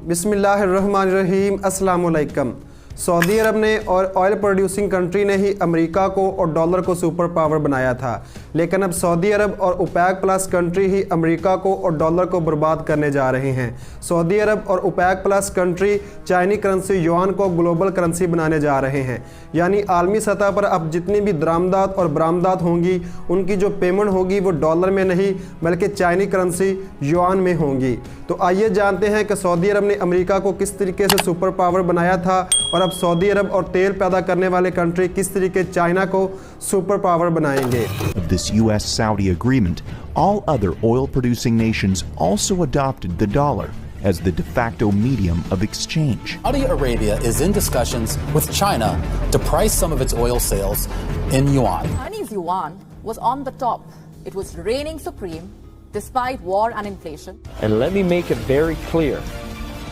بسم اللہ الرحمن الرحیم۔ السلام علیکم۔ سعودی عرب نے اور آئل پروڈیوسنگ کنٹری نے ہی امریکہ کو اور ڈالر کو سپر پاور بنایا تھا، لیکن اب سعودی عرب اور اوپیک پلس کنٹری ہی امریکہ کو اور ڈالر کو برباد کرنے جا رہے ہیں۔ سعودی عرب اور اوپیک پلس کنٹری چائنی کرنسی یوان کو گلوبل کرنسی بنانے جا رہے ہیں، یعنی عالمی سطح پر اب جتنی بھی درآمدات اور برآمدات ہوں گی ان کی جو پیمنٹ ہوگی وہ ڈالر میں نہیں بلکہ چائنی کرنسی یوان میں ہوں گی۔ تو آئیے جانتے ہیں کہ سعودی عرب نے امریکہ کو کس طریقے سے سپر پاور بنایا تھا اور اب سعودی عرب اور تیل پیدا کرنے والے کنٹری کس طریقے چائنا کو سپر پاور بنائیں گے۔ Of this US-Saudi agreement, all other oil-producing nations also adopted the dollar as the de facto medium of exchange. Saudi Arabia is in discussions with China to price some of its oil sales in yuan. Chinese yuan was on the top. It was reigning supreme despite war and inflation. And let me make it very clear,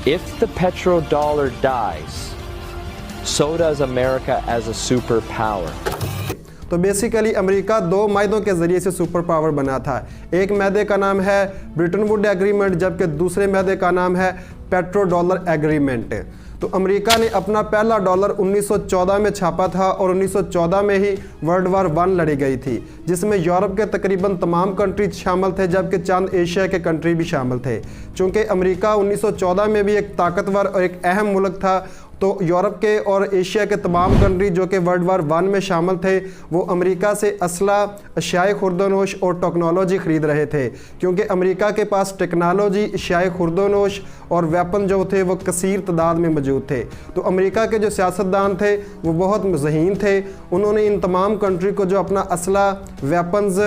if the petrodollar dies, so does America as a superpower. تو basically امریکہ دو معاہدوں کے ذریعے سے super power بنا تھا۔ ایک معاہدے کا نام ہے برٹن ووڈ ایگریمنٹ، جبکہ دوسرے معاہدے کا نام ہے پیٹرو ڈالر ایگریمنٹ۔ تو امریکہ نے اپنا پہلا ڈالر 1914 میں چھاپا تھا اور 1914 میں ہی ورلڈ وار 1 لڑی گئی تھی، جس میں یورپ کے تقریباً تمام کنٹری شامل تھے، جبکہ چند ایشیا کے کنٹری بھی شامل تھے۔ چونکہ امریکہ 1914 میں بھی ایک طاقتور اور ایک اہم ملک تھا، تو یورپ کے اور ایشیا کے تمام کنٹری جو کہ ورلڈ وار 1 میں شامل تھے وہ امریکہ سے اسلحہ، اشیاء خوردونوش اور ٹیکنالوجی خرید رہے تھے، کیونکہ امریکہ کے پاس ٹیکنالوجی، اشیاء خوردونوش اور ویپن جو تھے وہ کثیر تعداد میں موجود تھے۔ تو امریکہ کے جو سیاستدان تھے وہ بہت ذہین تھے، انہوں نے ان تمام کنٹری کو جو اپنا اسلحہ، ویپنز،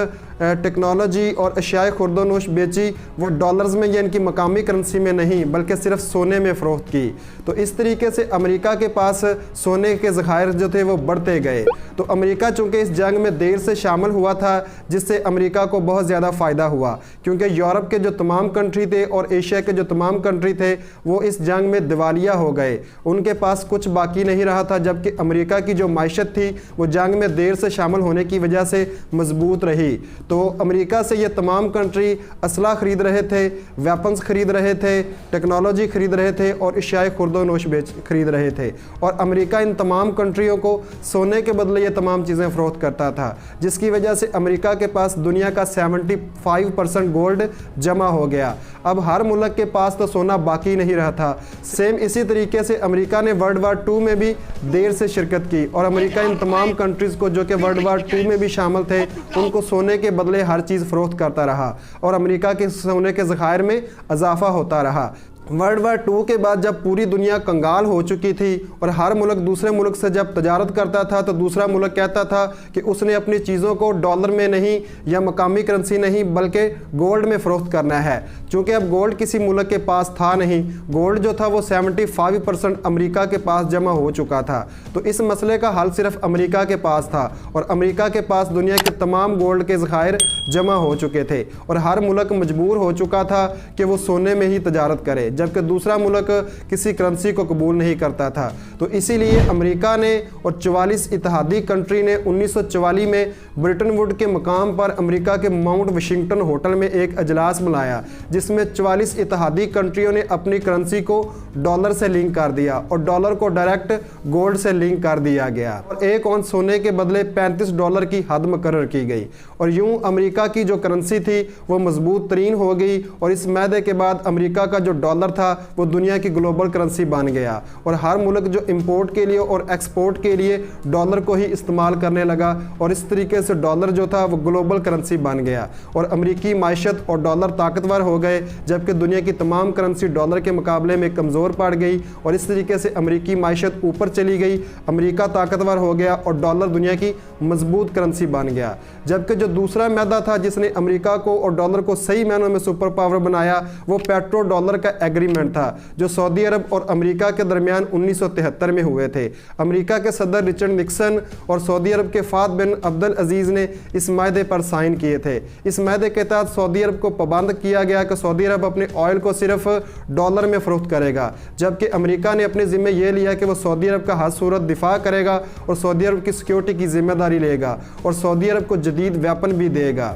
ٹیکنالوجی اور اشیاء خوردونوش بیچی وہ ڈالرز میں یا ان کی مقامی کرنسی میں نہیں بلکہ صرف سونے میں فروخت کی۔ تو اس طریقے سے امریکہ کے پاس سونے کے ذخائر جو تھے وہ بڑھتے گئے۔ تو امریکہ چونکہ اس جنگ میں دیر سے شامل ہوا تھا، جس سے امریکہ کو بہت زیادہ فائدہ ہوا، کیونکہ یورپ کے جو تمام کنٹری تھے اور ایشیا کے جو تمام کنٹری تھے وہ اس جنگ میں دیوالیہ ہو گئے، ان کے پاس کچھ باقی نہیں رہا تھا، جبکہ امریکہ کی جو معیشت تھی وہ جنگ میں دیر سے شامل ہونے کی وجہ سے مضبوط رہی۔ تو امریکہ سے یہ تمام کنٹری اسلحہ خرید رہے تھے، ویپنز خرید رہے تھے، ٹیکنالوجی خرید رہے تھے اور اشیاء خوردونوش خرید رے تھے، اور امریکہ ان تمام کنٹریوں کو سونے کے بدلے یہ تمام چیزیں فروخت کرتا تھا، جس کی وجہ سے امریکہ کے پاس دنیا کا 75% گولڈ جمع ہو گیا۔ اب ہر ملک کے پاس تو سونا باقی نہیں رہا تھا۔ سیم اسی طریقے سے امریکہ نے ورلڈ وار 2 میں بھی دیر سے شرکت کی، اور امریکہ ان تمام کنٹریز کو جو کہ ورلڈ وار 2 میں بھی شامل تھے ان کو سونے کے بدلے ہر چیز فروخت کرتا رہا، اور امریکہ کے سونے کے ذخائر میں اضافہ ہوتا رہا۔ ورلڈ وار 2 کے بعد جب پوری دنیا کنگال ہو چکی تھی اور ہر ملک دوسرے ملک سے جب تجارت کرتا تھا تو دوسرا ملک کہتا تھا کہ اس نے اپنی چیزوں کو ڈالر میں نہیں یا مقامی کرنسی نہیں بلکہ گولڈ میں فروخت کرنا ہے، چونکہ اب گولڈ کسی ملک کے پاس تھا نہیں، گولڈ جو تھا وہ 75% امریکہ کے پاس جمع ہو چکا تھا۔ تو اس مسئلے کا حل صرف امریکہ کے پاس تھا، اور امریکہ کے پاس دنیا کے تمام گولڈ کے ذخائر جمع ہو چکے تھے، اور ہر ملک مجبور ہو چکا تھا کہ وہ سونے میں ہی تجارت کرے، جبکہ دوسرا ملک کسی کرنسی کو قبول نہیں کرتا تھا۔ تو اسی لیے امریکہ نے اور 44 اتحادی کنٹری نے 1944 میں برٹن ووڈ کے مقام پر امریکہ کے ماؤنٹ واشنگٹن ہوٹل میں ایک اجلاس بلایا، جس میں 44 اتحادی کنٹریوں نے اپنی کرنسی کو ڈالر سے لنک کر دیا اور ڈالر کو ڈائریکٹ گولڈ سے لنک کر دیا گیا، اور ایک اونس سونے کے بدلے $35 کی حد مقرر کی گئی، اور یوں امریکہ کی جو کرنسی تھی وہ مضبوط ترین ہو گئی، اور اس معاہدے کے بعد امریکہ کا جو ڈالر تھا وہ دنیا کی گلوبل کرنسی بن گیا، اور ہر ملک جو امپورٹ کے لیے اور ایکسپورٹ کے لیے ڈالر کو ہی استعمال کرنے لگا، اور اس طریقے سے ڈالر جو تھا وہ گلوبل کرنسی بن گیا، اور امریکی معیشت اور ڈالر طاقتور ہو گئے، جبکہ دنیا کی تمام کرنسی ڈالر کے مقابلے میں کمزور پڑ گئی، اور اس طریقے سے امریکی معیشت اوپر چلی گئی، امریکہ طاقتور ہو گیا اور ڈالر دنیا کی مضبوط کرنسی بن گیا۔ جبکہ جو دوسرا معاہدہ تھا جس نے امریکہ کو اور ڈالر کو صحیح معنوں میں سپر پاور بنایا وہ پیٹرو ڈالر کا ایگریمنٹ تھا، جو سعودی عرب اور امریکہ کے درمیان 1973 میں ہوئے تھے۔ امریکہ کے صدر رچرڈ نکسن اور سعودی عرب کے فہد بن عبد العزیز نے اس معاہدے پر سائن کیے تھے۔ اس معاہدے کے تحت سعودی عرب کو پابند کیا گیا کہ سعودی عرب اپنے آئل کو صرف ڈالر میں فروخت کرے گا، جبکہ امریکہ نے اپنے ذمہ یہ لیا کہ وہ سعودی عرب کا ہر صورت دفاع کرے گا اور سعودی عرب کی سیکیورٹی کی ذمہ داری لے گا اور سعودی عرب کو جدید ویپن بھی دے گا۔